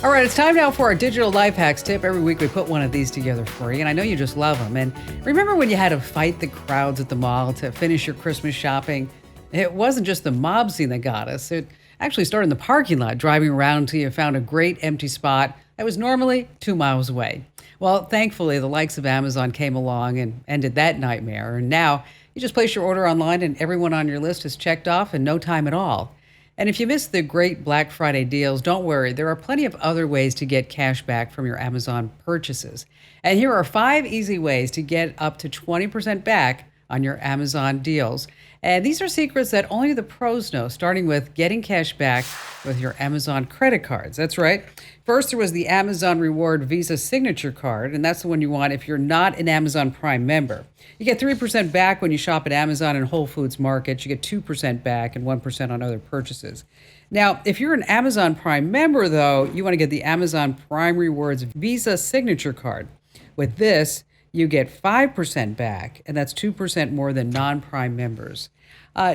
All right, it's time now for our digital life hacks tip. Every week we put one of these together for you, and I know you just love them. And remember when you had to fight the crowds at the mall to finish your Christmas shopping? It wasn't just the mob scene that got us. It actually started in the parking lot, driving around until you found a great empty spot that was normally 2 miles away. Well, thankfully, the likes of Amazon came along and ended that nightmare. And now you just place your order online, and everyone on your list is checked off in no time at all. And if you missed the great Black Friday deals, don't worry. There are plenty of other ways to get cash back from your Amazon purchases. And here are 5 easy ways to get up to 20% back on your Amazon deals. And these are secrets that only the pros know, starting with getting cash back with your Amazon credit cards. That's right. First, there was the Amazon Reward Visa Signature Card, and that's the one you want if you're not an Amazon Prime member. You get 3% back when you shop at Amazon and Whole Foods Market. You get 2% back and 1% on other purchases. Now, if you're an Amazon Prime member, though, you want to get the Amazon Prime Rewards Visa Signature Card. With this, you get 5% back, and that's 2% more than non-Prime members.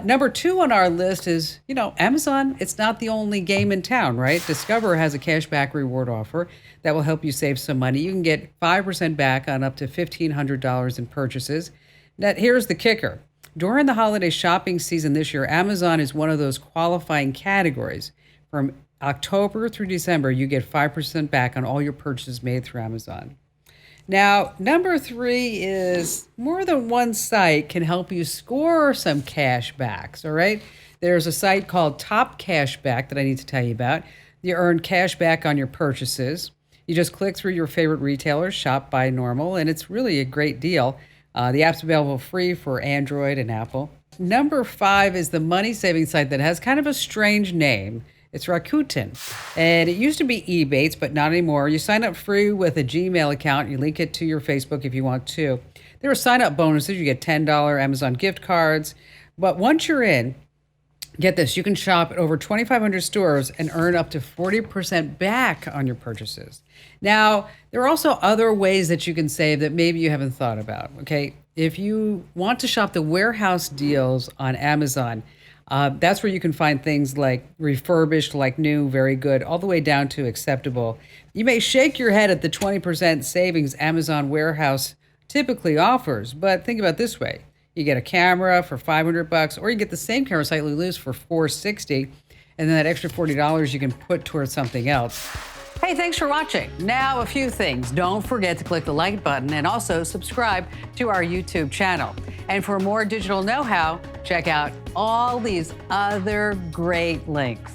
Number 2 on our list is, Amazon, it's not the only game in town, right? Discover has a cashback reward offer that will help you save some money. You can get 5% back on up to $1,500 in purchases. Now, here's the kicker. During the holiday shopping season this year, Amazon is one of those qualifying categories. From October through December, you get 5% back on all your purchases made through Amazon. Now, number 3 is more than one site can help you score some cash backs, all right? There's a site called Top Cashback that I need to tell you about. You earn cash back on your purchases. You just click through your favorite retailers, shop by normal, and it's really a great deal. The app's available free for Android and Apple. Number 5 is the money-saving site that has kind of a strange name. It's Rakuten. And it used to be Ebates, but not anymore. You sign up free with a Gmail account. You link it to your Facebook if you want to. There are sign-up bonuses. You get $10 Amazon gift cards. But once you're in, get this, you can shop at over 2,500 stores and earn up to 40% back on your purchases. Now, there are also other ways that you can save that maybe you haven't thought about, okay? If you want to shop the warehouse deals on Amazon, that's where you can find things like refurbished, like new, very good, all the way down to acceptable. You may shake your head at the 20% savings Amazon Warehouse typically offers, but think about it this way. You get a camera for $500, or you get the same camera slightly loose for $460, and then that extra $40 you can put towards something else. Hey, thanks for watching. Now, a few things. Don't forget to click the like button and also subscribe to our YouTube channel. And for more digital know-how, check out all these other great links.